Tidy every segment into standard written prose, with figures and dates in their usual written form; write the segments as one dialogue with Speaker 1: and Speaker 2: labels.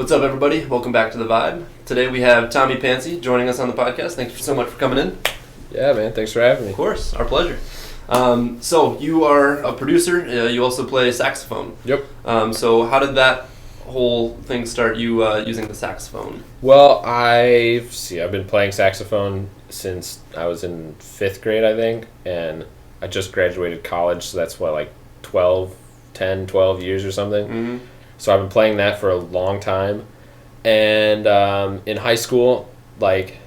Speaker 1: What's up, everybody? Welcome back to The Vibe. Today we have Tommy PVNCY joining us on the podcast. Thank you so much for coming in.
Speaker 2: Yeah, man. Thanks for having me.
Speaker 1: Of course. Our pleasure. So you are a producer. You also play saxophone.
Speaker 2: Yep.
Speaker 1: So how did that whole thing start, you using the saxophone?
Speaker 2: Well, I've been playing saxophone since I was in 5th grade, I think, and I just graduated college, so that's what, like 12 years or something.
Speaker 1: Mm-hmm.
Speaker 2: So I've been playing that for a long time, and in high school, like,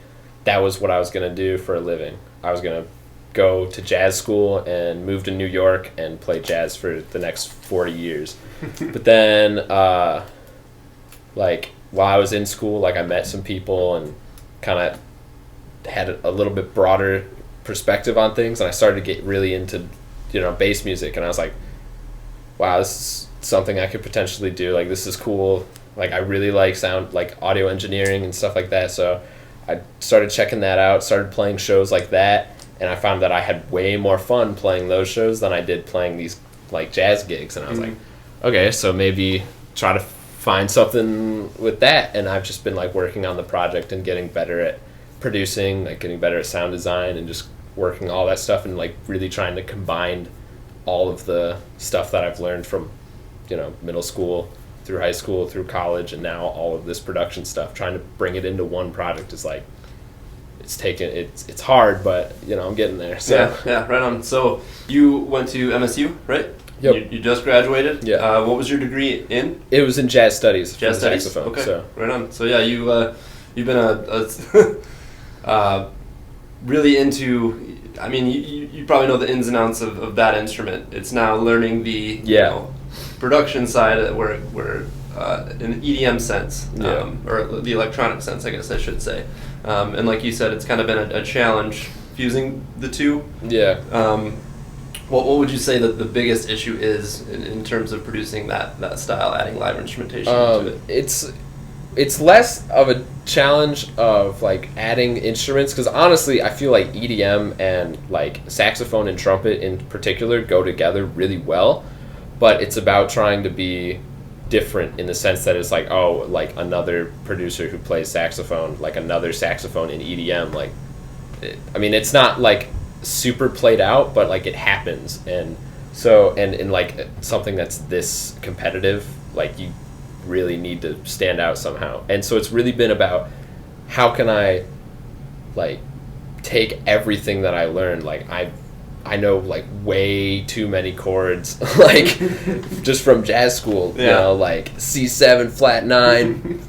Speaker 2: that was what I was going to do for a living. I was going to go to jazz school and move to New York and play jazz for the next 40 years. But then, like, while I was in school, like, I met some people and kind of had a little bit broader perspective on things, and I started to get really into, bass music, and I was like, wow, this is something I could potentially do. Like, this is cool. Like, I really like audio engineering and stuff like that, so I started checking that out, started playing shows like that, and I found that I had way more fun playing those shows than I did playing these, like, jazz gigs, and I was like, okay, so maybe try to find something with that, and I've just been, like, working on the project and getting better at producing, like, getting better at sound design, and just working all that stuff, and, like, really trying to combine all of the stuff that I've learned from, middle school through high school through college, and now all of this production stuff, trying to bring it into one project is like, it's hard, but I'm getting there. So
Speaker 1: Yeah, right on. So you went to MSU, right?
Speaker 2: Yep.
Speaker 1: You just graduated.
Speaker 2: Yeah.
Speaker 1: What was your degree in?
Speaker 2: It was in jazz studies.
Speaker 1: Jazz studies.
Speaker 2: Saxophone.
Speaker 1: Okay.
Speaker 2: So.
Speaker 1: Right on. So yeah, you've been really into. I mean, you probably know the ins and outs of that instrument. It's now learning the production side, where in EDM sense, or the electronic sense, I guess I should say. And like you said, it's kind of been a challenge fusing the two.
Speaker 2: Yeah.
Speaker 1: What would you say that the biggest issue is in terms of producing that style, adding live instrumentation to it?
Speaker 2: It's less of a challenge of, like, adding instruments, because honestly I feel like EDM and, like, saxophone and trumpet in particular go together really well, but it's about trying to be different in the sense that it's like, oh, like, another producer who plays saxophone, like, another saxophone in EDM, like, it's not, like, super played out, but, like, it happens, and so and like something that's this competitive, like, you really need to stand out somehow. And so it's really been about how can I, like, take everything that I learned. Like, I know, like, way too many chords, like, just from jazz school, like C7 flat 9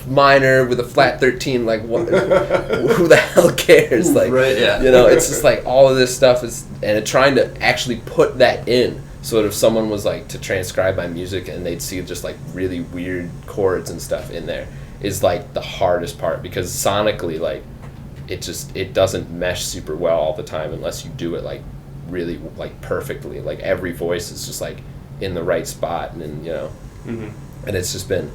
Speaker 2: minor with a flat 13, like, what, who the hell cares? Like,
Speaker 1: right, yeah.
Speaker 2: It's just like all of this stuff is, and trying to actually put that in. So that if someone was, like, to transcribe my music and they'd see just, like, really weird chords and stuff in there is, like, the hardest part, because sonically, like, it doesn't mesh super well all the time unless you do it, like, really, like, perfectly. Like, every voice is just, like, in the right spot, and and it's just been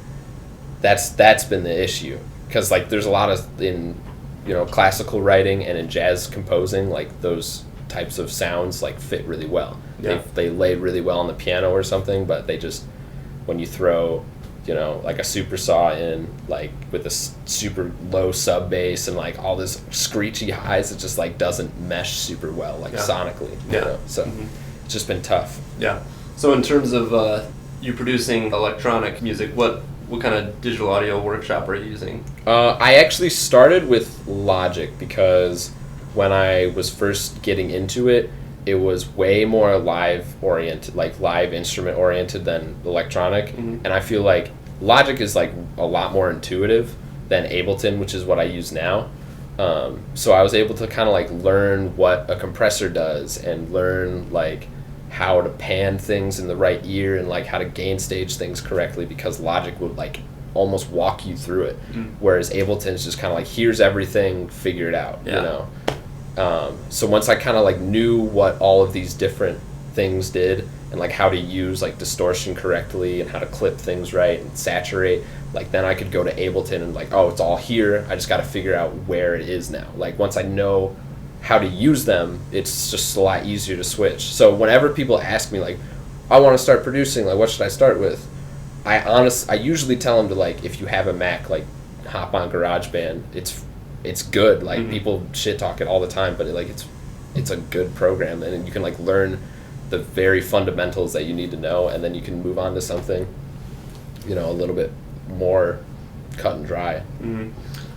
Speaker 2: that's been the issue, because, like, there's a lot of in classical writing and in jazz composing, like, those types of sounds, like, fit really well. They lay really well on the piano or something, but they just, when you throw like a super saw in, like, with a super low sub bass and, like, all this screechy highs, it just, like, doesn't mesh super well, like, sonically. So it's just been tough.
Speaker 1: Yeah. So in terms of you producing electronic music, what kind of digital audio workshop are you using?
Speaker 2: I actually started with Logic, because when I was first getting into it, it was way more live oriented, like, live instrument oriented than electronic. And I feel like Logic is, like, a lot more intuitive than Ableton, which is what I use now. So I was able to kind of, like, learn what a compressor does, and learn, like, how to pan things in the right ear, and, like, how to gain stage things correctly, because Logic would, like, almost walk you through it, whereas Ableton is just kind of like, here's everything, figure it out. So once I kind of, like, knew what all of these different things did, and, like, how to use, like, distortion correctly, and how to clip things right and saturate, like, then I could go to Ableton and, like, oh, it's all here, I just got to figure out where it is now. Like, once I know how to use them, it's just a lot easier to switch. So whenever people ask me, like, I want to start producing, like, what should I start with? I usually tell them to, like, if you have a Mac, like, hop on GarageBand. It's good. Like, people shit talk it all the time, but it's a good program, and you can, like, learn the very fundamentals that you need to know, and then you can move on to something, you know, a little bit more cut and dry.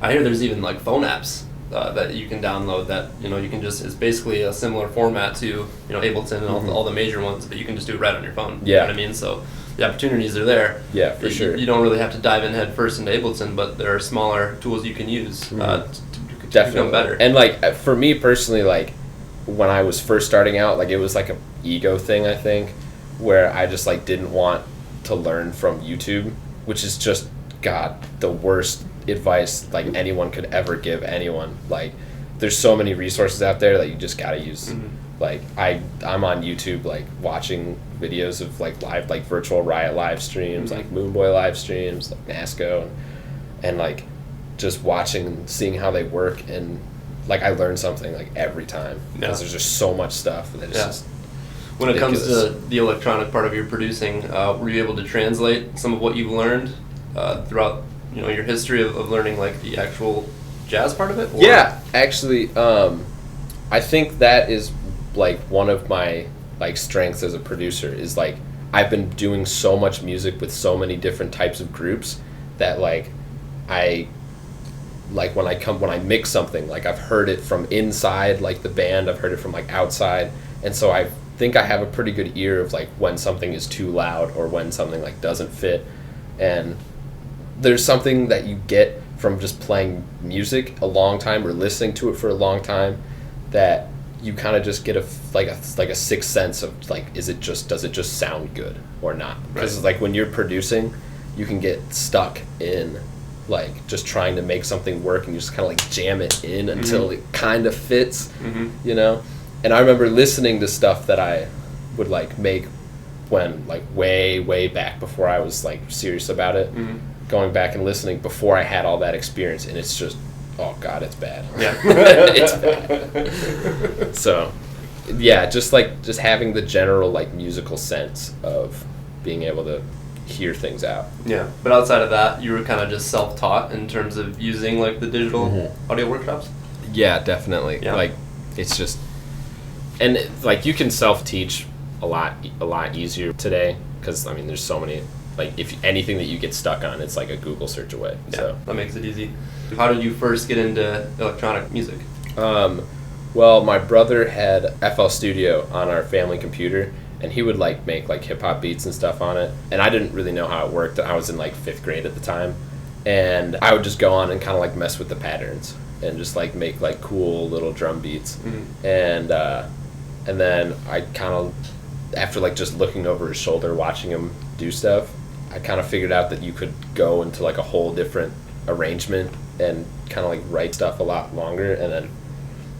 Speaker 1: I hear there's even, like, phone apps that you can download that, you know, you can just, it's basically a similar format to, you know, Ableton and all the major ones, but you can just do it right on your phone. You know what I mean? So the opportunities are there.
Speaker 2: Yeah, for sure.
Speaker 1: You don't really have to dive in head first into Ableton, but there are smaller tools you can use to become better.
Speaker 2: And, like, for me personally, like, when I was first starting out, like, it was like a ego thing, I think, where I just, like, didn't want to learn from YouTube, which is just, God, the worst advice, like, anyone could ever give anyone. Like, there's so many resources out there that you just gotta use. Like, I'm on YouTube, like, watching videos of, like, live, like, virtual Riot live streams, like Moonboy live streams, like NASCO, and like, just watching and seeing how they work, and, like, I learn something, like, every time, because there's just so much stuff that it's just
Speaker 1: when it comes to the electronic part of your producing, were you able to translate some of what you've learned throughout, you know, your history of learning, like, the actual jazz part of it? Or?
Speaker 2: Yeah, actually, I think that is, like, one of my, like, strengths as a producer is, like, I've been doing so much music with so many different types of groups that, like, when I mix something, like, I've heard it from inside, like, the band, I've heard it from, like, outside, and so I think I have a pretty good ear of, like, when something is too loud or when something, like, doesn't fit. And there's something that you get from just playing music a long time or listening to it for a long time that you kind of just get a sixth sense of, like, does it just sound good or not? Because like, when you're producing, you can get stuck in, like, just trying to make something work, and you just kind of, like, jam it in until it kind of fits, you know? And I remember listening to stuff that I would, like, make when, like, way back before I was, like, serious about it, going back and listening before I had all that experience, and it's just, oh God, it's bad. Yeah. It's bad. So, yeah, just having the general, like, musical sense of being able to hear things out.
Speaker 1: Yeah, but outside of that, you were kind of just self-taught in terms of using, like, the digital audio workshops?
Speaker 2: Yeah, definitely. Yeah. Like, it's just, and, like, you can self-teach a lot easier today, because, I mean, there's so many, like, if anything that you get stuck on, it's like a Google search away.
Speaker 1: Yeah,
Speaker 2: so
Speaker 1: that makes it easy. How did you first get into electronic music?
Speaker 2: Well, my brother had FL Studio on our family computer, and he would, like, make, like, hip-hop beats and stuff on it, and I didn't really know how it worked. I was in, like, 5th grade at the time, and I would just go on and kind of, like, mess with the patterns and just, like, make, like, cool little drum beats. And then I kind of, after, like, just looking over his shoulder, watching him do stuff, I kind of figured out that you could go into, like, a whole different arrangement and kind of, like, write stuff a lot longer. And then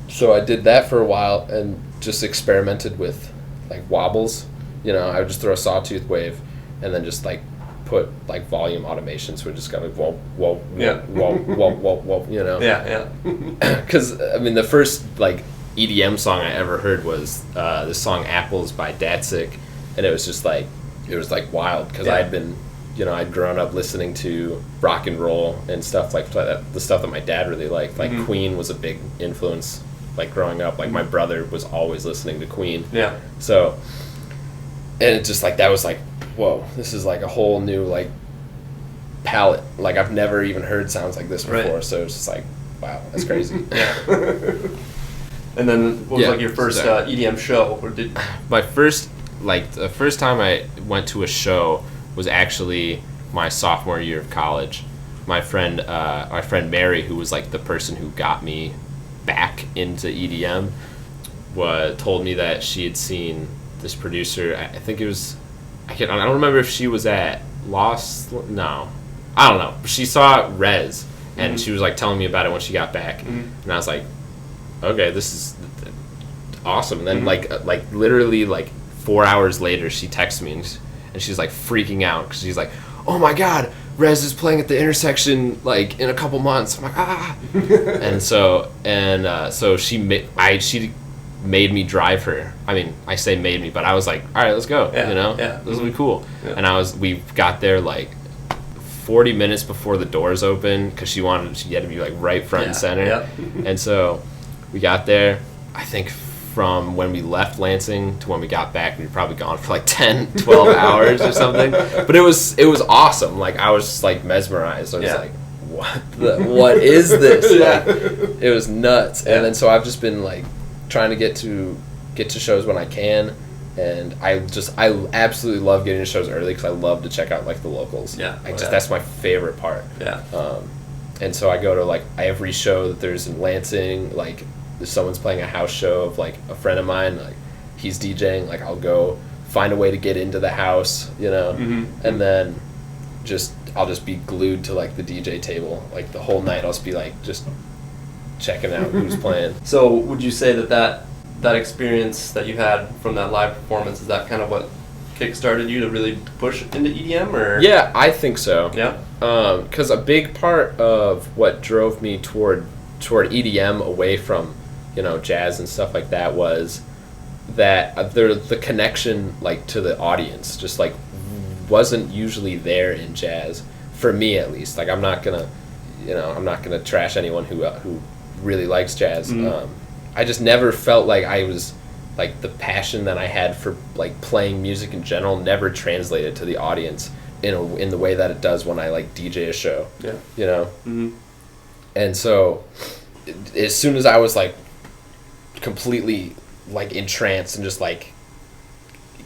Speaker 2: so I did that for a while and just experimented with, like, wobbles. You know, I would just throw a sawtooth wave and then just, like, put, like, volume automation, so it just got, like, whoa, whoa, whoa, whoa, whoa, whoa, whoa, you know?
Speaker 1: Yeah.
Speaker 2: Because, I mean, the first, like, EDM song I ever heard was this song Apples by Datsik, and it was just, like, it was, like, wild, because I'd been, you know, I'd grown up listening to rock and roll and stuff like that, the stuff that my dad really liked. Like, Queen was a big influence, like, growing up. Like, my brother was always listening to Queen. Yeah. So, and it just, like, that was, like, whoa, this is, like, a whole new, like, palette. Like, I've never even heard sounds like this before, so it's just, like, wow, that's crazy.
Speaker 1: And then, what was, like, your first EDM show? Or
Speaker 2: my first, like, the first time I went to a show was actually my sophomore year of college. My friend Mary, who was, like, the person who got me back into EDM, told me that she had seen this producer. I think it was, I don't remember if she was at no, I don't know. She saw Rez, and she was, like, telling me about it when she got back, and I was like, okay, this is awesome. And then, like literally, like, 4 hours later, she texts me, and she's, like, freaking out, because she's like, oh my God, Rez is playing at the Intersection, like, in a couple months. I'm like, and so she made me drive her. I mean, I say made me, but I was like, all right, let's go.
Speaker 1: Yeah,
Speaker 2: you know,
Speaker 1: yeah.
Speaker 2: this will be cool.
Speaker 1: Yeah.
Speaker 2: And we got there like 40 minutes before the doors open because she had to be like right front and center.
Speaker 1: Yeah.
Speaker 2: And so we got there. I think from when we left Lansing to when we got back, we were probably gone for like 10, 12 hours or something. But it was awesome. Like I was just like mesmerized. I was like, what is this? Like, it was nuts. And then so I've just been like trying to get to shows when I can, and I absolutely love getting to shows early because I love to check out like the locals. That's my favorite part. And so I go to like every show that there's in Lansing. Like if someone's playing a house show of like a friend of mine, like he's DJing, like I'll go find a way to get into the house, you know. And then I'll just be glued to like the DJ table like the whole night. I'll just be like just checking out who's playing.
Speaker 1: So would you say that experience that you had from that live performance, is that kind of what kickstarted you to really push into EDM? Or
Speaker 2: yeah, I think so.
Speaker 1: Yeah.
Speaker 2: Because a big part of what drove me toward EDM away from, you know, jazz and stuff like that was that the connection like to the audience just like wasn't usually there in jazz, for me at least. Like I'm not gonna trash anyone who really likes jazz. I just never felt like I was like the passion that I had for like playing music in general never translated to the audience in the way that it does when I like DJ a show. Yeah. You know? And so as soon as I was like completely like entranced and just like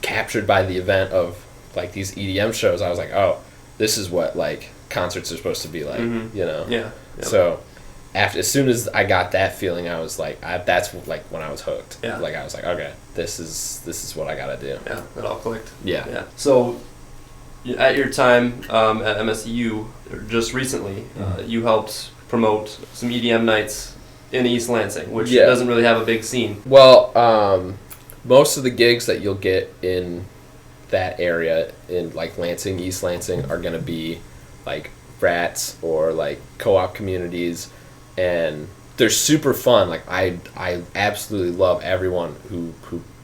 Speaker 2: captured by the event of like these EDM shows, I was like, oh, this is what like concerts are supposed to be like, you know?
Speaker 1: Yeah.
Speaker 2: So as soon as I got that feeling, I was like, that's like when I was hooked. Yeah. Like I was like, okay, this is what I gotta do.
Speaker 1: Yeah, it all clicked.
Speaker 2: Yeah.
Speaker 1: Yeah. So at your time at MSU, just recently, you helped promote some EDM nights in East Lansing, which doesn't really have a big scene.
Speaker 2: Well, most of the gigs that you'll get in that area in like Lansing, East Lansing, are gonna be like frats or like co-op communities, and they're super fun. Like I absolutely love everyone who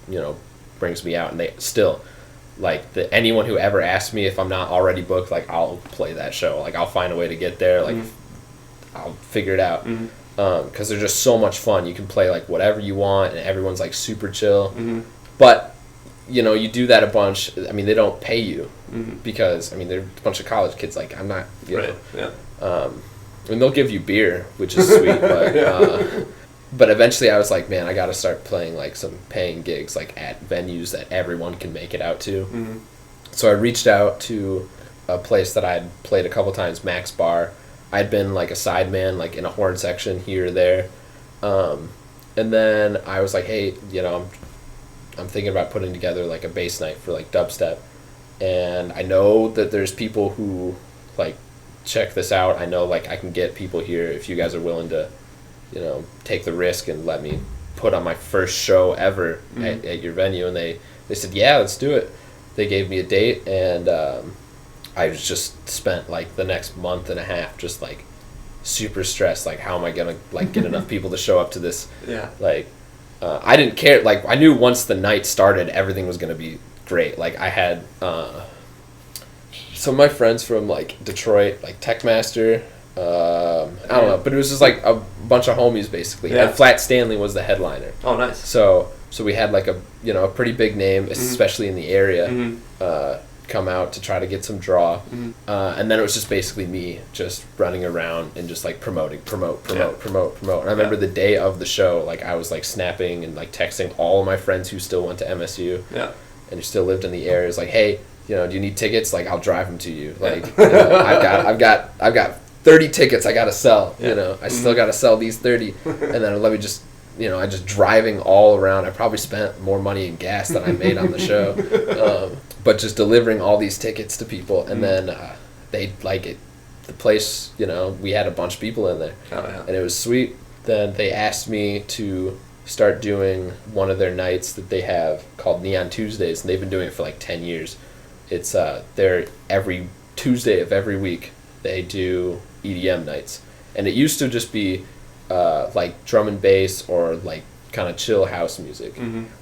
Speaker 2: you know brings me out, and they still like anyone who ever asks me if I'm not already booked, like I'll play that show. Like I'll find a way to get there. Like I'll figure it out. Because they're just so much fun. You can play like whatever you want, and everyone's like super chill. But you know, you do that a bunch. I mean, they don't pay you because I mean they're a bunch of college kids. Like I'm not, you know. Yeah. And they'll give you beer, which is sweet. But but eventually, I was like, man, I got to start playing like some paying gigs, like at venues that everyone can make it out to. So I reached out to a place that I'd played a couple times, Max Bar. I'd been like a sideman, like in a horn section here or there, and then I was like, hey, you know, I'm thinking about putting together like a bass night for like dubstep, and I know that there's people who like check this out. I know like I can get people here if you guys are willing to, you know, take the risk and let me put on my first show ever at your venue. And they said, yeah, let's do it. They gave me a date, and I was just spent like the next month and a half just like super stressed. Like, how am I gonna like get enough people to show up to this? Yeah. Like, I didn't care. Like, I knew once the night started, everything was gonna be great. Like, I had some of my friends from like Detroit, like Techmaster. I don't know, but it was just like a bunch of homies basically. Yeah. And Flat Stanley was the headliner.
Speaker 1: Oh, nice.
Speaker 2: So we had like a pretty big name, especially in the area. Come out to try to get some draw, and then it was just basically me just running around and just like promote. And I remember the day of the show, like I was like snapping and like texting all of my friends who still went to MSU, and who still lived in the area. It's like, hey, you know, do you need tickets? Like, I'll drive them to you. Like, you know, I've got 30 tickets I gotta sell. You know, I still gotta sell these 30, and then let me just. You know, I just driving all around. I probably spent more money in gas than I made on the show, but just delivering all these tickets to people, and then they like it. The place, you know, we had a bunch of people in there, and it was sweet. Then they asked me to start doing one of their nights that they have called Neon Tuesdays, and they've been doing it for like 10 years. It's they're every Tuesday of every week they do EDM nights, and it used to just be like drum and bass or like kind of chill house music,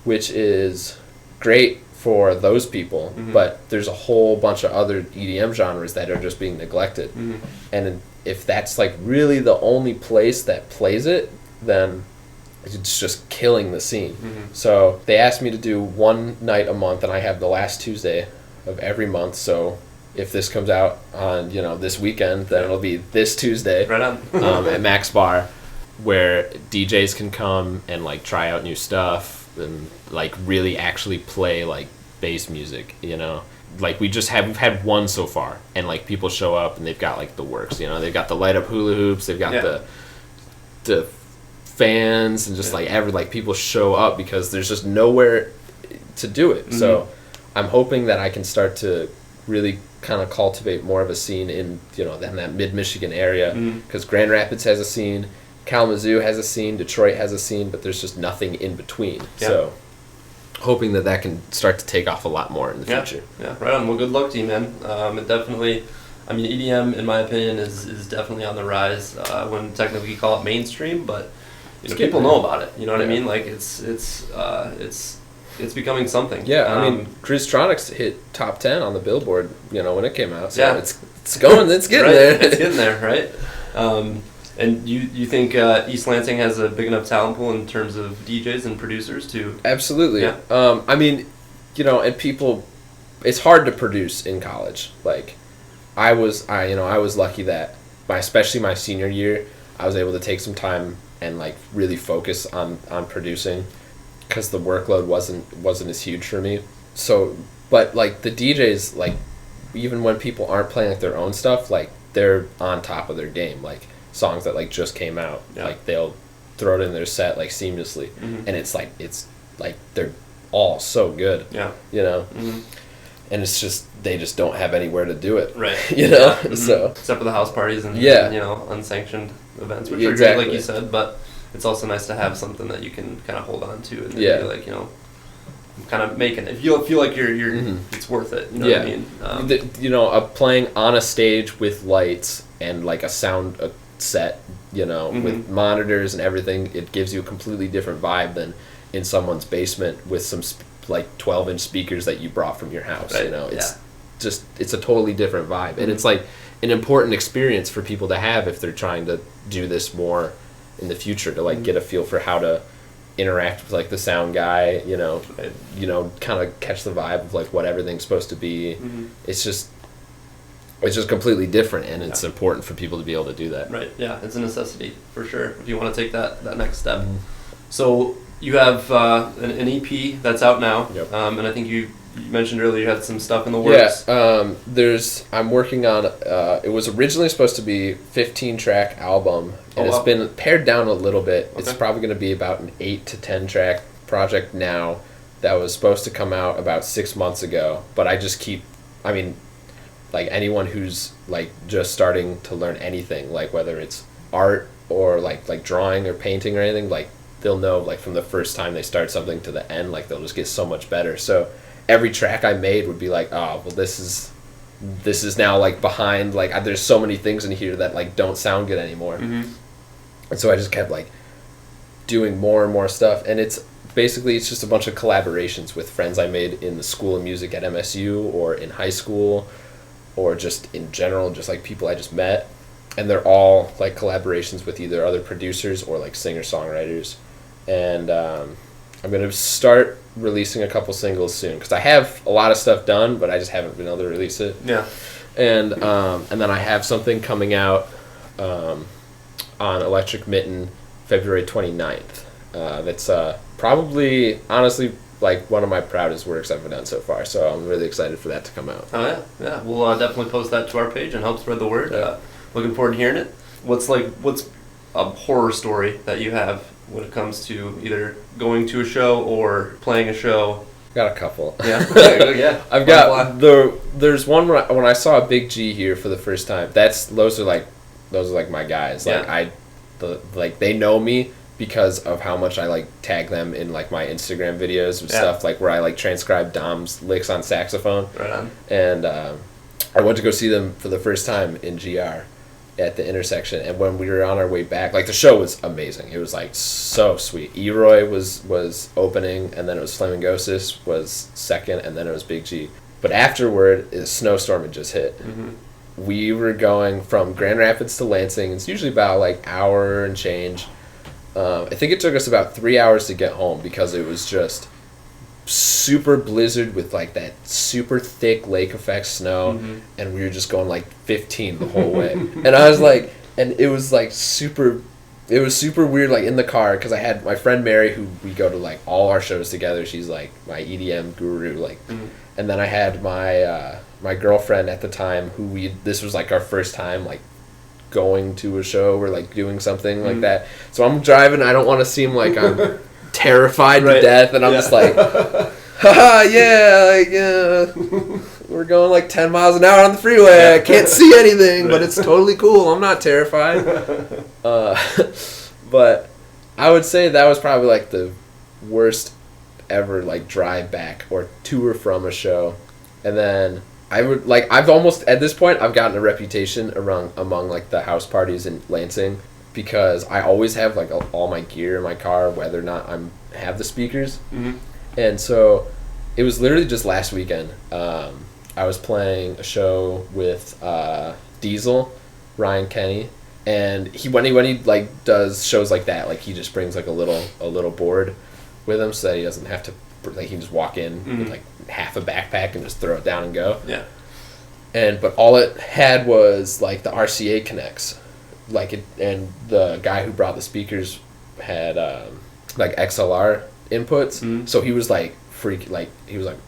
Speaker 2: which is great for those people, but there's a whole bunch of other EDM genres that are just being neglected. And if that's like really the only place that plays it, then it's just killing the scene. So they asked me to do one night a month, and I have the last Tuesday of every month. So if this comes out on this weekend, then it'll be this Tuesday
Speaker 1: right on.
Speaker 2: At Max Bar, where DJs can come and like try out new stuff and like really actually play like bass music. Like we've had one so far, and like people show up and they've got like the works. They've got the light up hula hoops, they've got the fans, and just like people show up because there's just nowhere to do it. So I'm hoping that I can start to really kind of cultivate more of a scene in that mid-Michigan area, because Grand Rapids has a scene, Kalamazoo has a scene, Detroit has a scene, but there's just nothing in between. So hoping that can start to take off a lot more in the future.
Speaker 1: Yeah, right on. Well, good luck to you, man. It definitely, EDM, in my opinion, is definitely on the rise. I wouldn't technically call it mainstream, but people know about it. You know what I mean? Like it's becoming something.
Speaker 2: Yeah, Cruisetronics hit top 10 on the Billboard, when it came out. So it's going, it's getting there.
Speaker 1: It's getting there, right? And you think East Lansing has a big enough talent pool in terms of DJs and producers to...
Speaker 2: Absolutely. Yeah. And people, it's hard to produce in college. Like, I was lucky that especially my senior year, I was able to take some time and like really focus on producing, because the workload wasn't as huge for me. So, but like the DJs, like even when people aren't playing like their own stuff, like they're on top of their game. Like songs that like just came out, like they'll throw it in their set like seamlessly, and it's like they're all so good. And it's just they just don't have anywhere to do it,
Speaker 1: right?
Speaker 2: So
Speaker 1: except for the house parties and unsanctioned events, which are great, like you said, but it's also nice to have something that you can kind of hold on to and be like, kind of making it. If you feel like you're it's worth it. You know what I mean?
Speaker 2: Playing on a stage with lights and like a sound set, with monitors and everything, it gives you a completely different vibe than in someone's basement with some 12-inch speakers that you brought from your house.
Speaker 1: Right.
Speaker 2: It's a totally different vibe, and it's like an important experience for people to have if they're trying to do this more in the future, to like get a feel for how to interact with like the sound guy, kind of catch the vibe of like what everything's supposed to be. It's just completely different, and it's important for people to be able to do that.
Speaker 1: Right. Yeah, it's a necessity for sure if you want to take that next step. So you have an EP that's out now, and I think you mentioned earlier you had some stuff in the works.
Speaker 2: I'm working on it was originally supposed to be 15-track album, and it's been pared down a little bit. It's probably going to be about an 8 to 10-track project now that was supposed to come out about 6 months ago, but I just keep like anyone who's like just starting to learn anything, like whether it's art or like drawing or painting or anything, like they'll know like from the first time they start something to the end, like they'll just get so much better. So every track I made would be like, oh, well, this is now like behind, like there's so many things in here that like don't sound good anymore. And so I just kept like doing more and more stuff, and it's just a bunch of collaborations with friends I made in the School of Music at MSU or in high school, or just in general, just like people I just met, and they're all like collaborations with either other producers or like singer-songwriters. And I'm going to start releasing a couple singles soon, because I have a lot of stuff done, but I just haven't been able to release it. And then I have something coming out on Electric Mitten February 29th. That's probably, honestly, like one of my proudest works I've done so far, so I'm really excited for that to come out.
Speaker 1: Oh yeah, we'll definitely post that to our page and help spread the word. Looking forward to hearing it. What's a horror story that you have when it comes to either going to a show or playing a show?
Speaker 2: Got a couple.
Speaker 1: Yeah.
Speaker 2: I've got there's one when I saw a Big G here for the first time. Those are like my guys. Like they know me because of how much I like tag them in like my Instagram videos and stuff, like where I like transcribe Dom's licks on saxophone.
Speaker 1: Right on.
Speaker 2: And I went to go see them for the first time in GR, at the intersection, and when we were on our way back, like the show was amazing. It was like so sweet. Eroy was opening, and then it was Flamingosis was second, and then it was Big G. But afterward, a snowstorm had just hit. Mm-hmm. We were going from Grand Rapids to Lansing. It's usually about like hour and change. I think it took us about 3 hours to get home because it was just super blizzard with like that super thick lake effect snow, and we were just going like 15 the whole way. And I was like, and it was super weird, like in the car, because I had my friend Mary, who we go to like all our shows together. She's like my EDM guru, like, and then I had my girlfriend at the time, who this was like our first time like going to a show or like doing something like that. So I'm driving, I don't want to seem like I'm terrified to death, and I'm just like, haha, we're going like 10 miles an hour on the freeway. I can't see anything, but it's totally cool. I'm not terrified. But I would say that was probably like the worst ever like drive back or tour from a show. And then I would like, I've almost at this point I've gotten a reputation among like the house parties in Lansing, because I always have like all my gear in my car, whether or not have the speakers. And so it was literally just last weekend. I was playing a show with Diesel, Ryan Kenny, and when he like does shows like that, like he just brings like a little board with him so that he doesn't have to, like, he can just walk in with like half a backpack and just throw it down and go. Yeah. But all it had was like the RCA connects. And the guy who brought the speakers had like XLR inputs, so he was like he was like,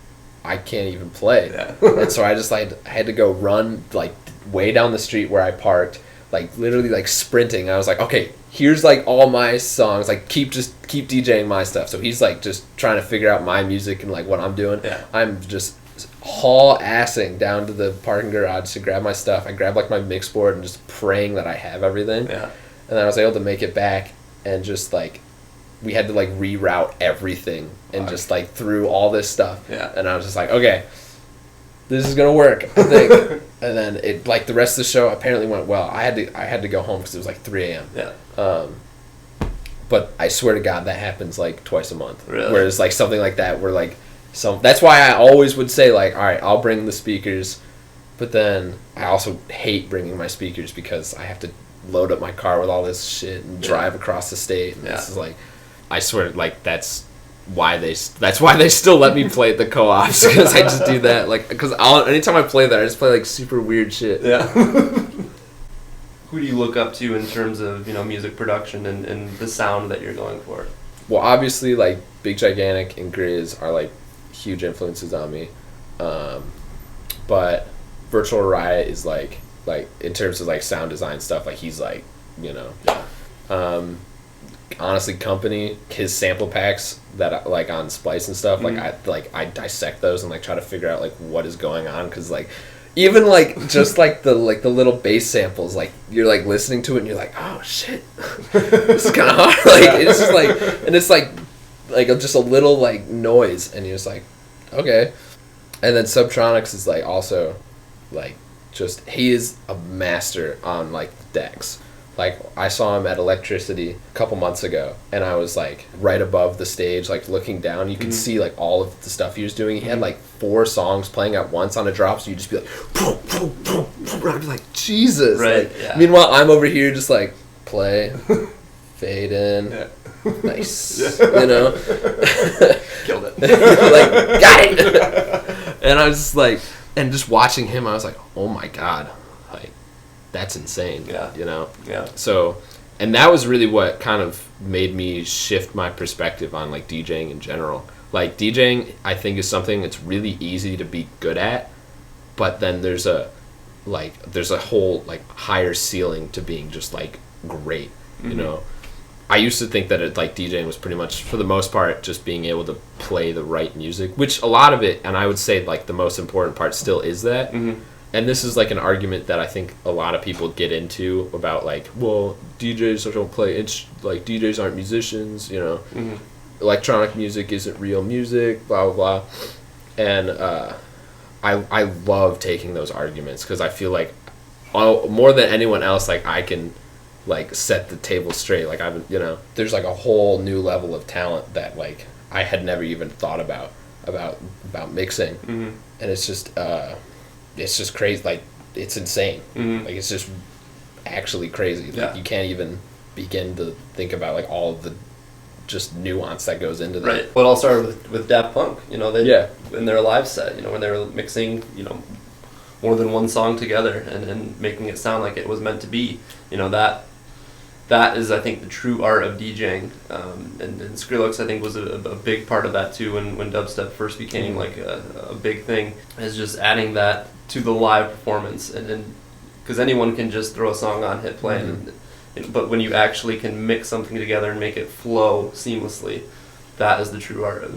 Speaker 2: I can't even play. And so I just like had to go run like way down the street where I parked, like literally like sprinting. I was like, okay, here's like all my songs, like keep DJing my stuff. So he's like just trying to figure out my music and like what I'm doing. I'm just haul assing down to the parking garage to grab my stuff. I grabbed like my mix board and just praying that I have everything. And then I was able to make it back, and just like we had to like reroute everything and just like through all this stuff. And I was just like, okay, this is gonna work, I think. And then it like the rest of the show apparently went well. I had to go home because it was like 3 a.m. But I swear to God, that happens like twice a month. Really? Whereas like something like that, where like that's why I always would say like, all right, I'll bring the speakers, but then I also hate bringing my speakers because I have to load up my car with all this shit and drive across the state. And this is like, I swear, like that's why they still let me play at the co-ops, because I just do that, like, because anytime I play that, I just play like super weird shit.
Speaker 1: Who do you look up to in terms of, music production and the sound that you're going for?
Speaker 2: Well, obviously, like Big Gigantic and Grizz are like huge influences on me, but Virtual Riot is like in terms of like sound design stuff, like he's like, honestly, Company, his sample packs that like on Splice and stuff, I dissect those and like try to figure out like what is going on, because like even like just like the little bass samples, like you're like listening to it and you're like, oh shit, this is kind of hard. Like it's just like, and it's like just a little like noise, and you're just like, okay. And then Subtronics is like also like just, he is a master on like decks. Like I saw him at Electricity a couple months ago, and I was like right above the stage, like looking down. You could see like all of the stuff he was doing. He had like 4 songs playing at once on a drop, so you'd just be like, boom, boom, boom, boom. I'd be like, Jesus.
Speaker 1: Right.
Speaker 2: Like, meanwhile, I'm over here just like play, fade in, nice, Killed it. Like, got it. And I was just like, and just watching him, I was like, oh my God. That's insane. So, and that was really what kind of made me shift my perspective on like DJing in general. Like DJing, I think, is something that's really easy to be good at, but then there's a whole like higher ceiling to being just like great. I used to think that DJing was pretty much, for the most part, just being able to play the right music, which a lot of it, and I would say like the most important part still is that. And this is like an argument that I think a lot of people get into about like, well, DJs don't play, like DJs aren't musicians, electronic music isn't real music, blah, blah, blah. And I love taking those arguments, because I feel like more than anyone else, like I can like set the table straight. Like I've, there's like a whole new level of talent that like I had never even thought about mixing, and it's just crazy. Like it's insane. Like it's just actually crazy. Like you can't even begin to think about like all of the just nuance that goes into that.
Speaker 1: Right. Well, it all started with Daft Punk. They in their live set. When they were mixing, more than one song together and making it sound like it was meant to be. That is, I think, the true art of DJing. And Skrillex, I think, was a big part of that too when dubstep first became like a big thing. Is just adding that to the live performance, and because anyone can just throw a song on, hit play, but when you actually can mix something together and make it flow seamlessly, that is the true art of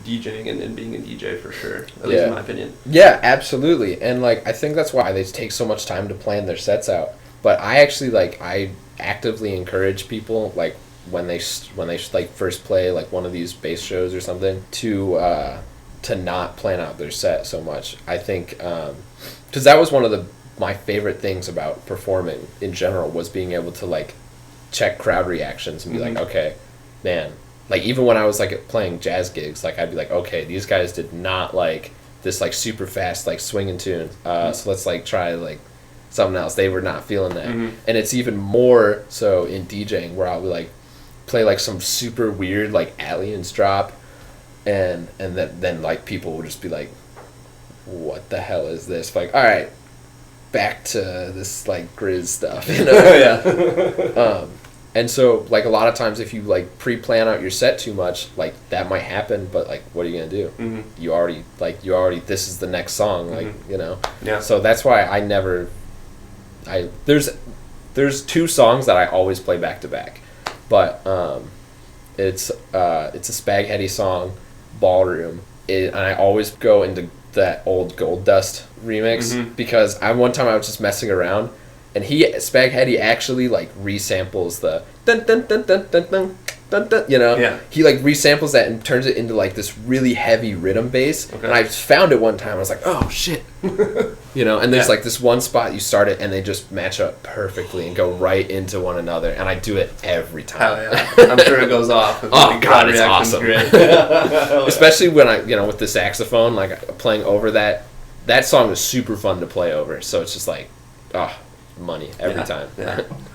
Speaker 1: DJing and being a DJ for sure, at least in my opinion.
Speaker 2: Yeah, absolutely. And like I think that's why they take so much time to plan their sets out. But I actually I actively encourage people like when they like first play like one of these bass shows or something to not plan out their set so much. I think because that was one of my favorite things about performing in general was being able to like check crowd reactions and be like, okay, man, like even when I was like playing jazz gigs, like I'd be like, okay, these guys did not like this like super fast like swinging tune, so let's like try like something else. They were not feeling that. And it's even more so in DJing where I'll be like play like some super weird like aliens drop, and then like people will just be like, what the hell is this? Like, all right, back to this like Grizz stuff, and so like a lot of times if you like pre-plan out your set too much, like that might happen, but like what are you gonna do? You already this is the next song, like so that's why there's two songs that I always play back to back, but it's a Spaghetti song, Ballroom, and I always go into that old Gold Dust remix because one time I was just messing around and Spaghetti actually like resamples the dun dun dun dun dun dun dun dun, he like resamples that and turns it into like this really heavy rhythm bass, and I found it one time, I was like, oh shit. And there's like this one spot you start it and they just match up perfectly and go right into one another, and I do it every time.
Speaker 1: I'm sure it goes off.
Speaker 2: Oh god, it's awesome. Great. Especially when I with the saxophone, like playing over that song is super fun to play over, so it's just like money every time.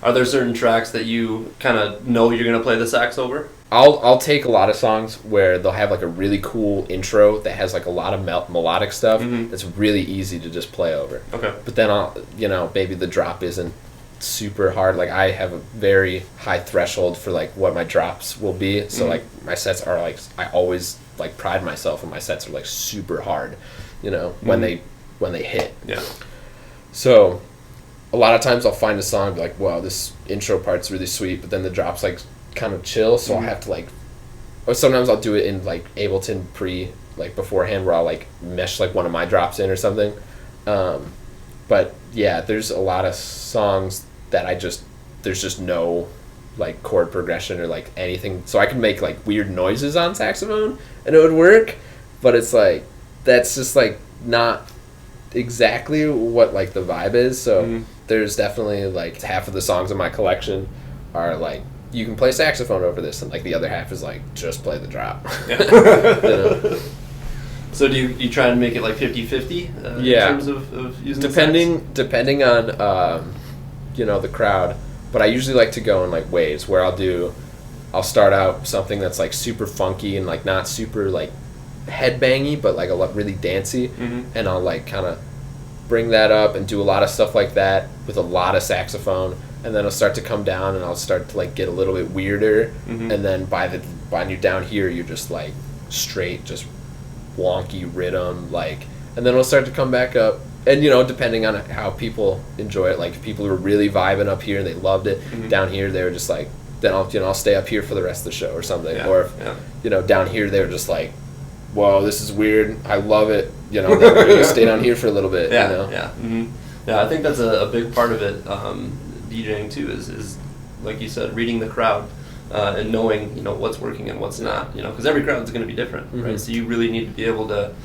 Speaker 1: Are there certain tracks that you kind of know you're gonna play the sax over?
Speaker 2: I'll take a lot of songs where they'll have like a really cool intro that has like a lot of melodic stuff that's really easy to just play over. Okay. But then I'll maybe the drop isn't super hard. Like I have a very high threshold for like what my drops will be. So like my sets are like, I always like pride myself when my sets are like super hard, when they hit. Yeah. So a lot of times I'll find a song and be like, wow, this intro part's really sweet, but then the drop's like kind of chill, so I'll have to like, or sometimes I'll do it in like Ableton beforehand where I'll like mesh like one of my drops in or something. But yeah, there's a lot of songs that there's just no like chord progression or like anything, so I can make like weird noises on saxophone and it would work, but it's like that's just like not exactly what like the vibe is. So there's definitely like half of the songs in my collection are like you can play saxophone over this, and like the other half is like just play the drop.
Speaker 1: So do you try and make it like 50-50 in terms of using
Speaker 2: depending on the crowd, but I usually like to go in like waves where I'll start out something that's like super funky and like not super like headbangy, but like a lot really dancey, and I'll like kind of bring that up and do a lot of stuff like that with a lot of saxophone, and then I'll start to come down and I'll start to like get a little bit weirder, and then by you're down here you're just like straight just wonky rhythm, like, and then it'll start to come back up, and depending on how people enjoy it, like if people were really vibing up here and they loved it, down here they were just like, then I'll stay up here for the rest of the show or something, or if down here they were just like, whoa, this is weird, I love it, then we're gonna stay down here for a little bit.
Speaker 1: Yeah, I think that's a big part of it. DJing too is like you said, reading the crowd and knowing what's working and what's not, because every crowd's going to be different, right? So you really need to be able to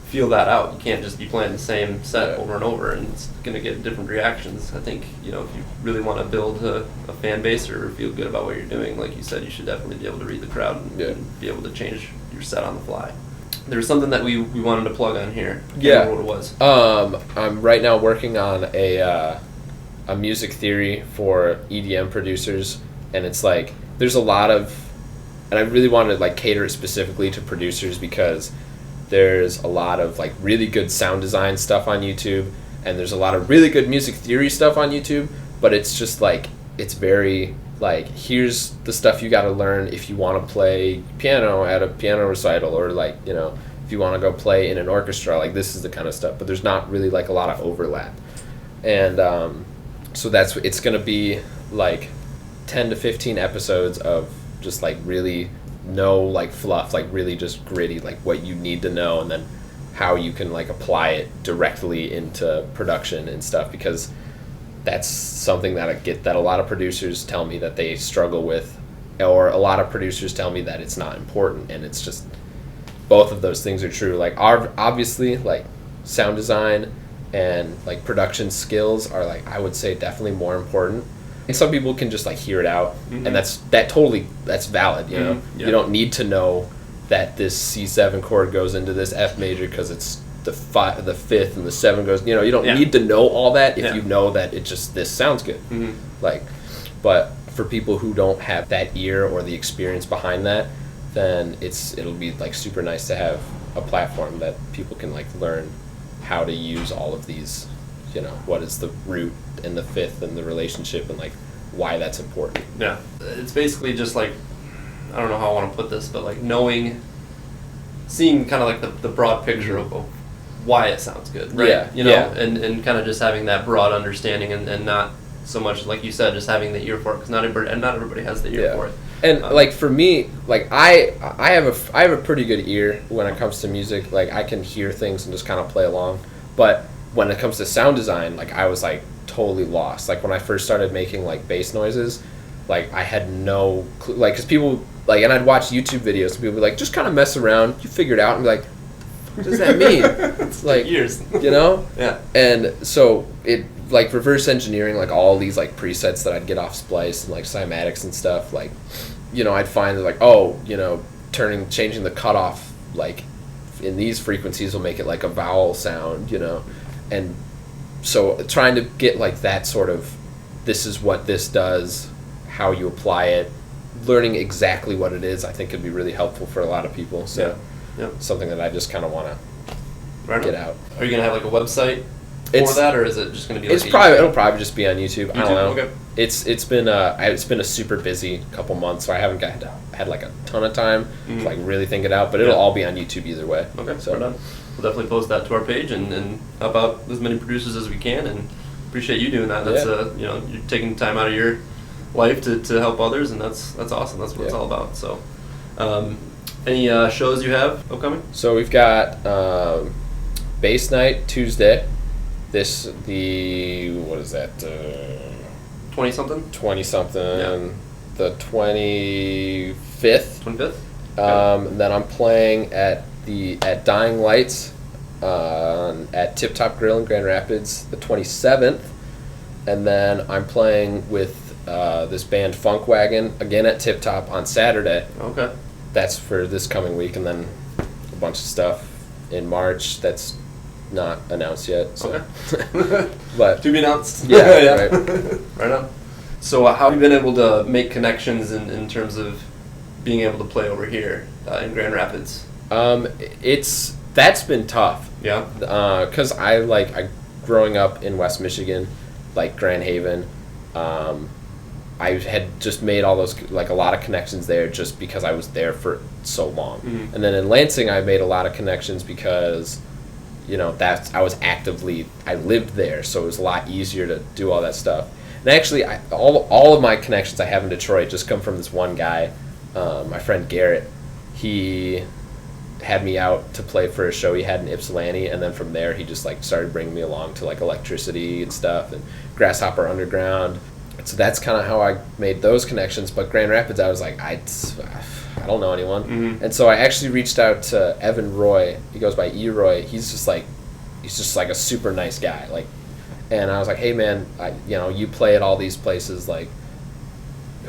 Speaker 1: feel that out. You can't just be playing the same set over and over, and it's going to get different reactions. I think, if you really want to build a fan base or feel good about what you're doing, like you said, you should definitely be able to read the crowd and be able to change your set on the fly. There was something that we wanted to plug on here. I can't remember what it was.
Speaker 2: I'm right now working on a music theory for EDM producers, and it's like there's a lot of, and I really wanted to like cater it specifically to producers because there's a lot of like really good sound design stuff on YouTube, and there's a lot of really good music theory stuff on YouTube, but it's just like, it's very like, here's the stuff you got to learn if you want to play piano at a piano recital, or like, if you want to go play in an orchestra, like this is the kind of stuff, but there's not really like a lot of overlap. And so it's going to be like 10 to 15 episodes of just like really no like fluff, like really just gritty, like what you need to know, and then how you can like apply it directly into production and stuff, because that's something that I get that a lot of producers tell me that they struggle with, or a lot of producers tell me that it's not important, and it's just both of those things are true. Like obviously like sound design and like production skills are like, I would say, definitely more important. And some people can just like hear it out, and that's valid. You don't need to know that this C7 chord goes into this F major because it's the fifth and the 7 goes. You don't need to know all that if you know that it just, this sounds good. Like, but for people who don't have that ear or the experience behind that, then it'll be like super nice to have a platform that people can like learn how to use all of these. What is the root and the fifth and the relationship, and like why that's important.
Speaker 1: Yeah, it's basically just like, I don't know how I want to put this, but like seeing kind of like the broad picture of why it sounds good, right? And kind of just having that broad understanding, and not so much, like you said, just having the ear for it, because not everybody has the ear for it.
Speaker 2: And like for me, like I have a pretty good ear when it comes to music. Like I can hear things and just kind of play along, but when it comes to sound design, like I was like totally lost. Like when I first started making like bass noises, like I had no clue, like, because people like, and I'd watch YouTube videos and people would be like, just kind of mess around, you figure it out, and be like, what does that mean?
Speaker 1: It's like years.
Speaker 2: Yeah. And so it like reverse engineering like all these like presets that I'd get off Splice and like cymatics and stuff, like I'd find that like, changing the cutoff like in these frequencies will make it like a vowel sound, and so trying to get like that sort of, this is what this does, how you apply it, learning exactly what it is, I think could be really helpful for a lot of people. So something that I just kind of want to get out.
Speaker 1: Are you gonna have like a website for that, or is it just gonna be like
Speaker 2: it'll probably just be on YouTube. I don't know.
Speaker 1: Okay.
Speaker 2: It's been a super busy couple months, so I haven't had like a ton of time to like really think it out, but it'll all be on YouTube either way.
Speaker 1: Okay, so we'll definitely post that to our page and help out as many producers as we can, and appreciate you doing that. That's you're taking time out of your life to help others, and that's awesome. That's what it's all about. So any shows you have upcoming?
Speaker 2: So we've got Bass Night Tuesday. What is that?
Speaker 1: 20-something?
Speaker 2: 20-something.
Speaker 1: Yeah.
Speaker 2: The 25th.
Speaker 1: 25th?
Speaker 2: And then I'm playing at Dying Lights at Tip Top Grill in Grand Rapids the 27th. And then I'm playing with this band Funk Wagon again at Tip Top on Saturday.
Speaker 1: Okay.
Speaker 2: That's for this coming week, and then a bunch of stuff in March that's not announced yet. So.
Speaker 1: Okay.
Speaker 2: But
Speaker 1: to be announced.
Speaker 2: Yeah. Right.
Speaker 1: Right on. So how have you been able to make connections in terms of being able to play over here in Grand Rapids?
Speaker 2: That's been tough.
Speaker 1: Yeah.
Speaker 2: Because I growing up in West Michigan, like Grand Haven, I had just made all those, like, a lot of connections there just because I was there for so long. Mm-hmm. And then in Lansing, I made a lot of connections because, I lived there, so it was a lot easier to do all that stuff. And actually, all of my connections I have in Detroit just come from this one guy, my friend Garrett. He had me out to play for a show he had in Ypsilanti, and then from there he just started bringing me along to Electricity and stuff and Grasshopper Underground. So that's kind of how I made those connections. But Grand Rapids, I was like, I don't know anyone. Mm-hmm. And so I actually reached out to Evan Roy. He goes by E-Roy. He's just like a super nice guy. Like, and I was like, hey man, you play at all these places, like,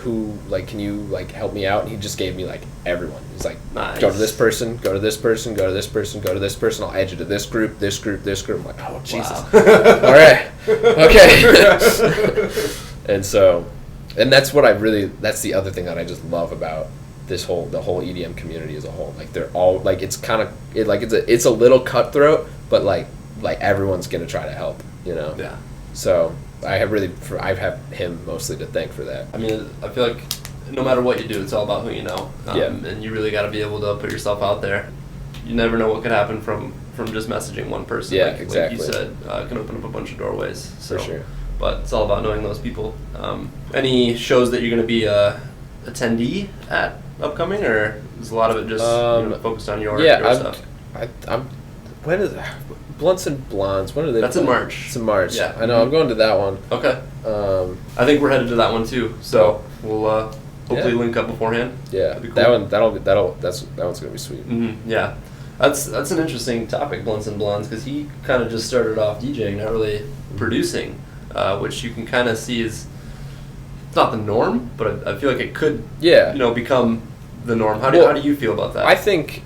Speaker 2: can you like help me out? And he just gave me like everyone. He's like, nice. Go to this person, go to this person, go to this person, go to this person. I'll add you to this group, this group, this group. I'm like, oh Jesus. Wow. All right, okay. and that's the other thing that I just love about the whole EDM community as a whole. Like they're all like, it's kind of it's a little cutthroat, but like everyone's gonna try to help, Yeah. So I have him mostly to thank for that.
Speaker 1: I mean, I feel like no matter what you do, it's all about who you know. And you really got to be able to put yourself out there. You never know what could happen from just messaging one person.
Speaker 2: Yeah, exactly.
Speaker 1: Like you said, can open up a bunch of doorways. So,
Speaker 2: for sure.
Speaker 1: But it's all about knowing those people. Any shows that you're going to be attendee at upcoming, or is a lot of it just focused on your stuff?
Speaker 2: When is Blunts and Blondes? When are they?
Speaker 1: That's in March.
Speaker 2: It's in March.
Speaker 1: Yeah.
Speaker 2: I know. I'm going to that one.
Speaker 1: Okay. I think we're headed to that one too. So we'll hopefully link up beforehand.
Speaker 2: Yeah.
Speaker 1: Cool.
Speaker 2: That one's gonna be sweet.
Speaker 1: Mm-hmm. Yeah. That's an interesting topic, Blunts and Blondes, because he kind of just started off DJing, not really producing, which you can kind of see is it's not the norm, but I feel like it could become the norm. How do you feel about that?
Speaker 2: I think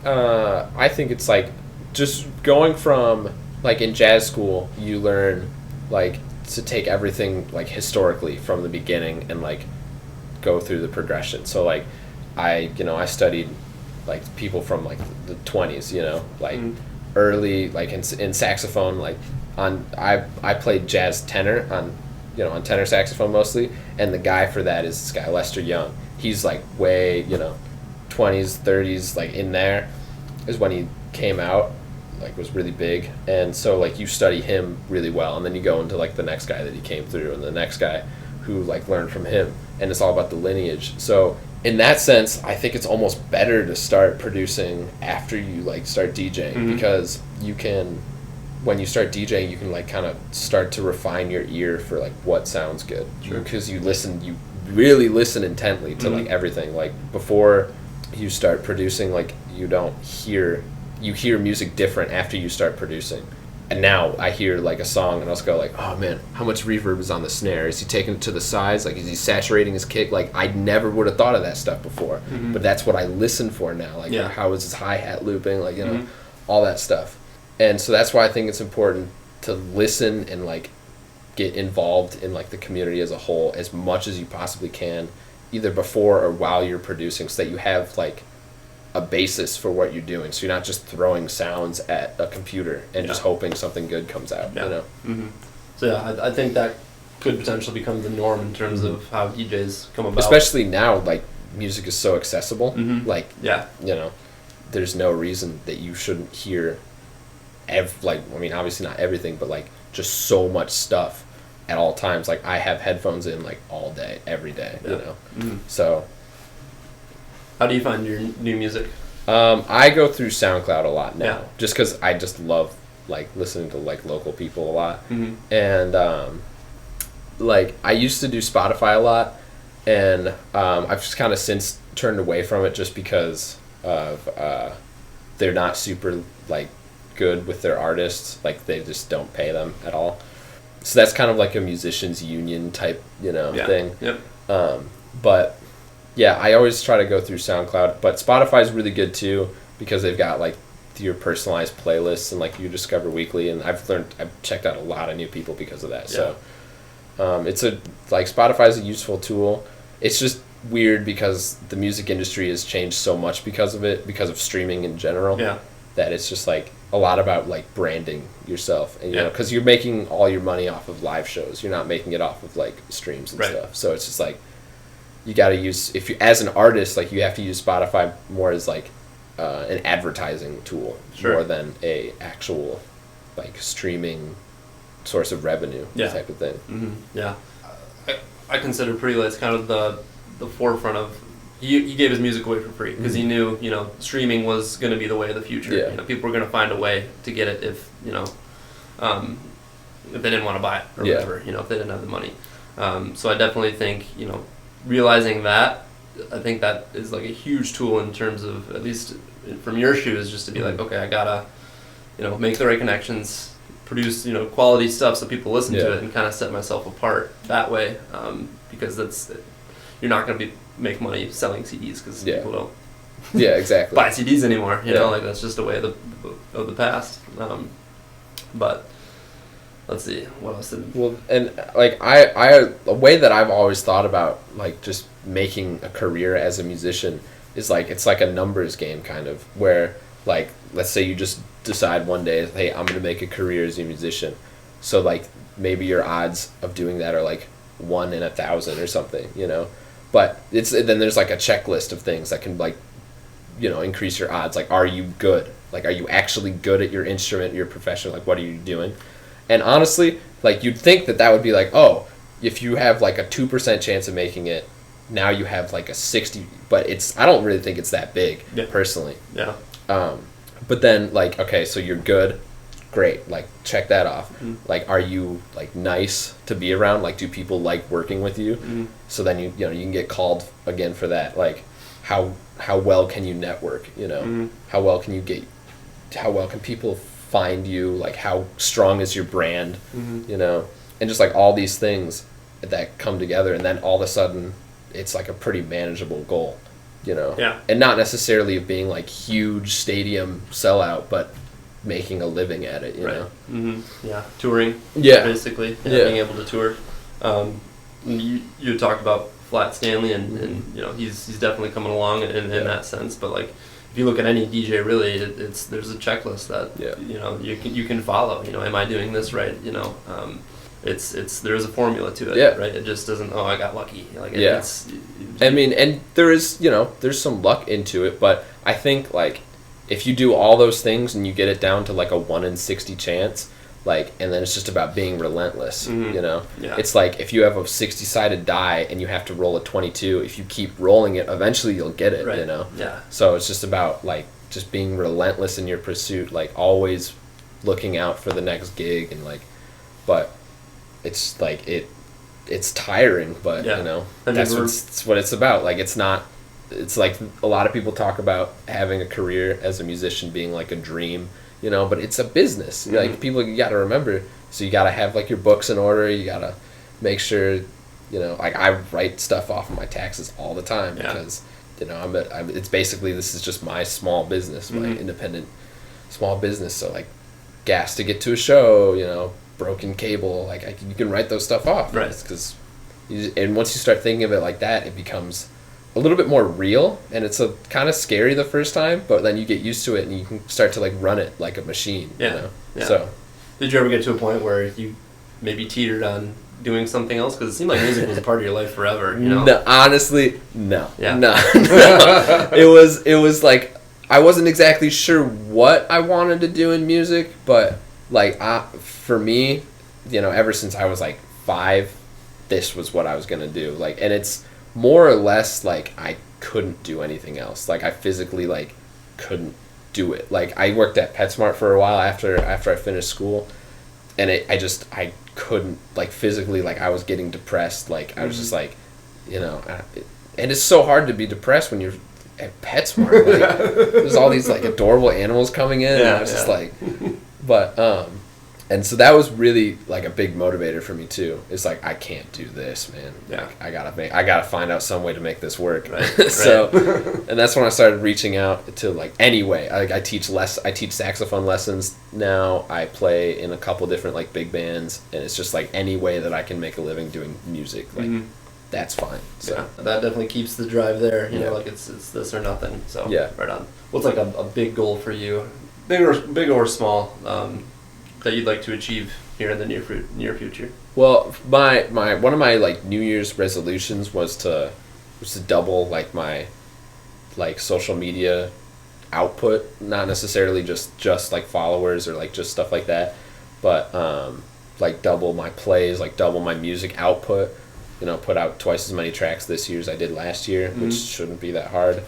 Speaker 2: it's like just going from like in jazz school, you learn like to take everything like historically from the beginning and like go through the progression. So like I studied like people from like the 20s, like early like in saxophone, like I played jazz tenor on tenor saxophone mostly, and the guy for that is this guy Lester Young. He's like way 20s, 30s, like in there is when he came out, like was really big. And so like you study him really well, and then you go into like the next guy that he came through and the next guy who like learned from him, and it's all about the lineage. So in that sense, I think it's almost better to start producing after you like start DJing, because you can, when you start DJing, you can like kind of start to refine your ear for like what sounds good. Sure. Because you really listen intently to like everything. Like before you start producing, like you hear music different after you start producing. And now I hear like a song and I'll just go like, oh man, how much reverb is on the snare? Is he taking it to the sides? Like, is he saturating his kick? Like, I never would have thought of that stuff before, but that's what I listen for now. Like, how is his hi-hat looping? Like, all that stuff. And so that's why I think it's important to listen and like get involved in like the community as a whole as much as you possibly can, either before or while you're producing, so that you have like a basis for what you're doing, so you're not just throwing sounds at a computer and just hoping something good comes out.
Speaker 1: So yeah, I think that could potentially become the norm in terms of how DJs come about,
Speaker 2: especially now. Like, music is so accessible. Like, there's no reason that you shouldn't hear obviously not everything, but like just so much stuff at all times. Like, I have headphones in like all day, every day. So
Speaker 1: how do you find your new music?
Speaker 2: I go through SoundCloud a lot now, just because I just love like listening to like local people a lot. And like I used to do Spotify a lot, and I've just kind of since turned away from it just because of they're not super like good with their artists. Like, they just don't pay them at all. So that's kind of like a musicians union type thing. But yeah, I always try to go through SoundCloud, but Spotify is really good too, because they've got like your personalized playlists and like you discover weekly, and I've checked out a lot of new people because of that. So Spotify is a useful tool. It's just weird because the music industry has changed so much because of it, because of streaming in general. That it's just like a lot about like branding yourself, and because you're making all your money off of live shows, you're not making it off of like streams and stuff. So it's just like, you got to use, if you as an artist, like you have to use Spotify more as like an advertising tool more than a actual like streaming source of revenue type of thing.
Speaker 1: I consider Pre-Light's kind of the forefront of, he gave his music away for free because he knew streaming was going to be the way of the future. People were going to find a way to get it if they didn't want to buy it or whatever, if they didn't have the money. So I definitely think, realizing that, I think that is like a huge tool in terms of, at least from your shoes, just to be like, okay, I gotta, make the right connections, produce, quality stuff so people listen to it, and kind of set myself apart that way, because you're not gonna make money selling CDs because people don't
Speaker 2: exactly
Speaker 1: buy CDs anymore. You know, like that's just a way of the past. But let's see what else.
Speaker 2: And like I a way that I've always thought about like just making a career as a musician is like it's like a numbers game kind of, where like let's say you just decide one day, hey, I'm gonna make a career as a musician. So like maybe your odds of doing that are like 1 in 1,000 or something, But then there's like a checklist of things that can like increase your odds. Like, are you good? Like, are you actually good at your instrument, your profession? Like, what are you doing? And honestly, like, you'd think that would be like, oh, if you have like a 2% chance of making it, now you have like a 60, but I don't really think it's that big, personally.
Speaker 1: Yeah.
Speaker 2: But then like, okay, so you're good. Great. Like, check that off.
Speaker 1: Mm-hmm.
Speaker 2: Like, are you like nice to be around? Like, do people like working with you?
Speaker 1: Mm-hmm.
Speaker 2: So then you can get called again for that. Like, how well can you network?
Speaker 1: Mm-hmm.
Speaker 2: How well can people find you? Like, how strong is your brand?
Speaker 1: Mm-hmm.
Speaker 2: And just like all these things that come together, and then all of a sudden it's like a pretty manageable goal.
Speaker 1: Yeah.
Speaker 2: And not necessarily being like huge stadium sellout, but making a living at it,
Speaker 1: right. Mm-hmm. Yeah, touring.
Speaker 2: Yeah,
Speaker 1: basically. Being able to tour. You talked about Flat Stanley, and he's definitely coming along in that sense. But like, if you look at any DJ, really, there's a checklist that you can follow. Am I doing this right? There's a formula to it.
Speaker 2: Yeah.
Speaker 1: Right. It just doesn't. Oh, I got lucky. Like
Speaker 2: I mean, and there is there's some luck into it, but I think like if you do all those things and you get it down to like a 1 in 60 chance, like, and then it's just about being relentless.
Speaker 1: Mm-hmm.
Speaker 2: It's like if you have a 60-sided die and you have to roll a 22, if you keep rolling it, eventually you'll get it.
Speaker 1: Right.
Speaker 2: Yeah. So it's just about like just being relentless in your pursuit, like always looking out for the next gig, and like, but it's like it's tiring, but that's what it's about. Like, it's like a lot of people talk about having a career as a musician being like a dream, but it's a business.
Speaker 1: Mm-hmm.
Speaker 2: Like, people, you got to remember, so you got to have like your books in order, you got to make sure, like I write stuff off of my taxes all the time because it's basically, this is just my small business, my independent small business. So like gas to get to a show, broken cable, like you can write those stuff off,
Speaker 1: right?
Speaker 2: Because and once you start thinking of it like that, it becomes a little bit more real, and it's a kind of scary the first time, but then you get used to it and you can start to like run it like a machine.
Speaker 1: Yeah.
Speaker 2: So
Speaker 1: did you ever get to a point where you maybe teetered on doing something else? Because it seemed like music was a part of your life forever.
Speaker 2: No, honestly, no.
Speaker 1: Yeah.
Speaker 2: No. It was like I wasn't exactly sure what I wanted to do in music, but like for me, ever since I was like 5, this was what I was gonna do. Like, and it's more or less like I couldn't do anything else. Like, I physically like couldn't do it. Like, I worked at PetSmart for a while after I finished school, and I couldn't, like, physically, like, I was getting depressed. Like, I was just like, and it's so hard to be depressed when you're at PetSmart. Like, there's all these like adorable animals coming in, and I was just like, but and so that was really like a big motivator for me too. It's like, I can't do this, man.
Speaker 1: Yeah.
Speaker 2: Like, I gotta find out some way to make this work.
Speaker 1: Right.
Speaker 2: So, and that's when I started reaching out to like anyway. I teach saxophone lessons now. I play in a couple different like big bands, and it's just like any way that I can make a living doing music, like that's fine. So
Speaker 1: that definitely keeps the drive there. Like it's this or nothing. So right on. What's like a big goal for you, big or small, that you'd like to achieve here in the near future?
Speaker 2: Well, my one of my like New Year's resolutions was to double like my like social media output, not necessarily just like followers or like just stuff like that, but like double my plays, like double my music output. Put out twice as many tracks this year as I did last year, which shouldn't be that hard.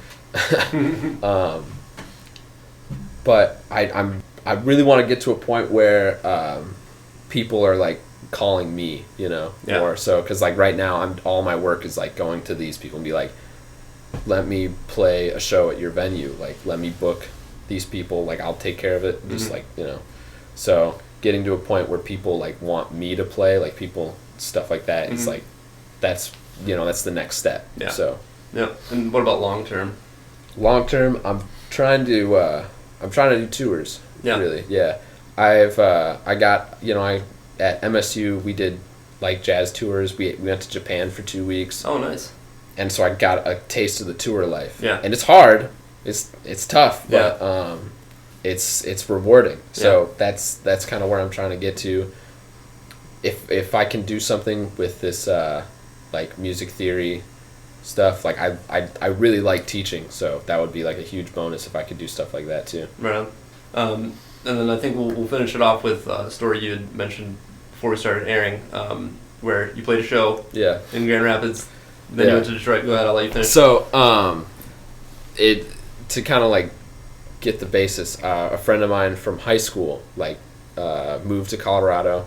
Speaker 2: But I really want to get to a point where people are like calling me, more so, because like right now all my work is like going to these people and be like, let me play a show at your venue, like let me book these people, like I'll take care of it, just like so getting to a point where people like want me to play, like people stuff like that, it's like that's the next step. So
Speaker 1: and what about long term?
Speaker 2: I'm trying to do tours. Really. I got at MSU we did like jazz tours. We went to Japan for 2 weeks.
Speaker 1: Oh, nice.
Speaker 2: And so I got a taste of the tour life. And it's hard. It's tough, but it's rewarding. So that's kind of where I'm trying to get to. If I can do something with this like music theory stuff, like I really like teaching, so that would be like a huge bonus if I could do stuff like that too.
Speaker 1: Right on. And then I think we'll finish it off with a story you had mentioned before we started airing, where you played a show in Grand Rapids, then you went to Detroit. Go ahead, I'll let you finish.
Speaker 2: So to kind of like get the basis, a friend of mine from high school like moved to Colorado.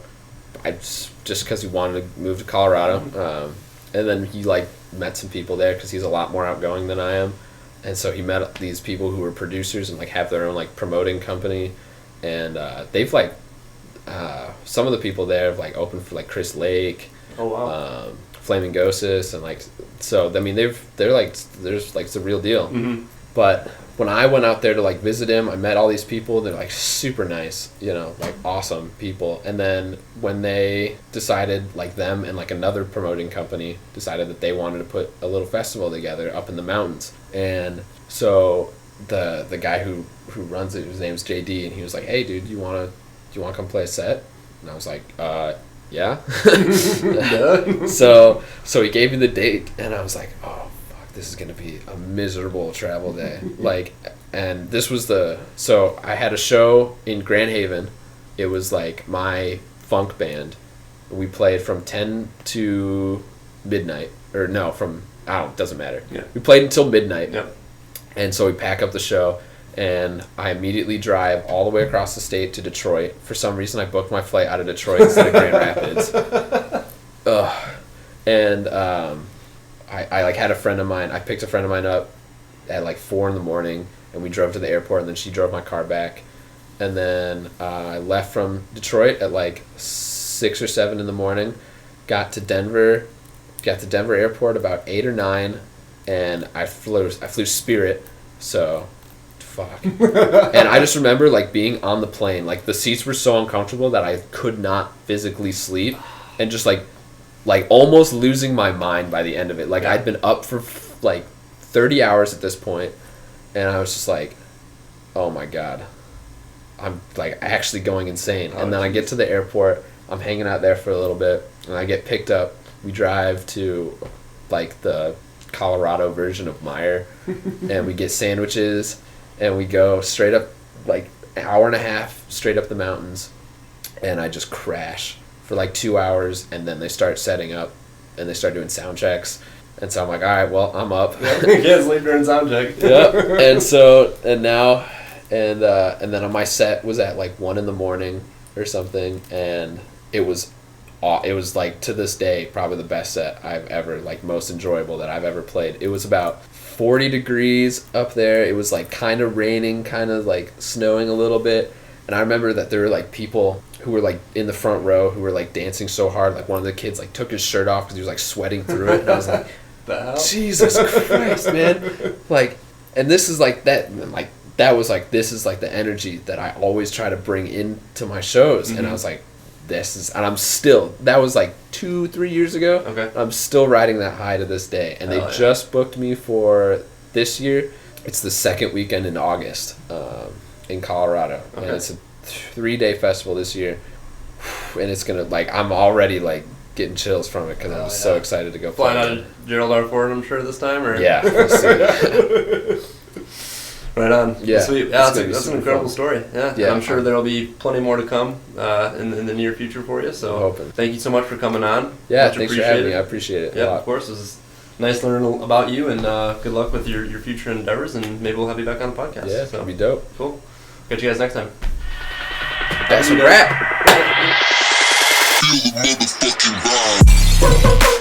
Speaker 2: Just because he wanted to move to Colorado, and then he like met some people there because he's a lot more outgoing than I am, and so he met these people who were producers and like have their own like promoting company, and they've like some of the people there have like opened for like Chris Lake, Flamingosis, and like so I mean they're like it's a real deal. But when I went out there to like visit him, I met all these people. They're like super nice, like awesome people. And then when they decided, like them and like another promoting company decided that they wanted to put a little festival together up in the mountains. And so the guy who runs it, his name's JD, and he was like, "Hey dude, you wanna come play a set?" And I was like, yeah. So he gave me the date, and I was like, oh, this is going to be a miserable travel day. And this was so I had a show in Grand Haven. It was like my funk band. We played from 10 to midnight, or no, it doesn't matter. We played until midnight. And so we pack up the show, and I immediately drive all the way across the state to Detroit. For some reason, I booked my flight out of Detroit instead of Grand Rapids. And I like had a friend of mine. I picked a friend of mine up at like 4 a.m, and we drove to the airport, and then she drove my car back. And then I left from Detroit at like 6 or 7 a.m. Got to Denver airport about 8 or 9, and I flew Spirit. So, fuck. And I just remember like being on the plane, like the seats were so uncomfortable that I could not physically sleep, and just like almost losing my mind by the end of it. Like I'd been up for like 30 hours at this point, and I was just like, oh my God, I'm like actually going insane. And then I get to the airport, I'm hanging out there for a little bit, and I get picked up. We drive to like the Colorado version of Meyer, and we get sandwiches, and we go straight up like an hour and a half straight up the mountains, and I just crash for like 2 hours, and then they start setting up, and they start doing sound checks, and so I'm like, all right, well, I'm up.
Speaker 1: You can't sleep during sound check.
Speaker 2: And then my set was at like 1 a.m. or something, and it was like to this day probably the best set I've ever, like most enjoyable that I've ever played. It was about 40 degrees up there. It was like kind of raining, kind of like snowing a little bit, and I remember that there were like people who were like in the front row who were like dancing so hard. Like one of the kids like took his shirt off because he was like sweating through it, and I was like, Jesus Christ, man. Like, and this is like that, like that was like, this is like the energy that I always try to bring into my shows. And I was like, and I'm still, that was like 2-3 years ago.
Speaker 1: Okay.
Speaker 2: I'm still riding that high to this day. And they just booked me for this year. It's the second weekend in August in Colorado. Okay. And it's a 3-day festival this year. And it's going to, like, I'm already like getting chills from it because I'm so excited to go play.
Speaker 1: Flying out of Gerald R. Ford, I'm sure, this time? Or?
Speaker 2: Yeah. We'll see.
Speaker 1: Right on.
Speaker 2: Yeah.
Speaker 1: Sweet. Yeah, that's an incredible story. Yeah. And I'm sure there'll be plenty more to come in the near future for you. So thank you so much for coming on.
Speaker 2: Yeah, thanks for having me. I appreciate it.
Speaker 1: Yeah, of course. It was nice learning about you, and good luck with your future endeavors, and maybe we'll have you back on the podcast.
Speaker 2: Yeah, that'd be dope.
Speaker 1: Cool. Catch you guys next time.
Speaker 2: That's a wrap.
Speaker 3: feel the motherfucking vibe.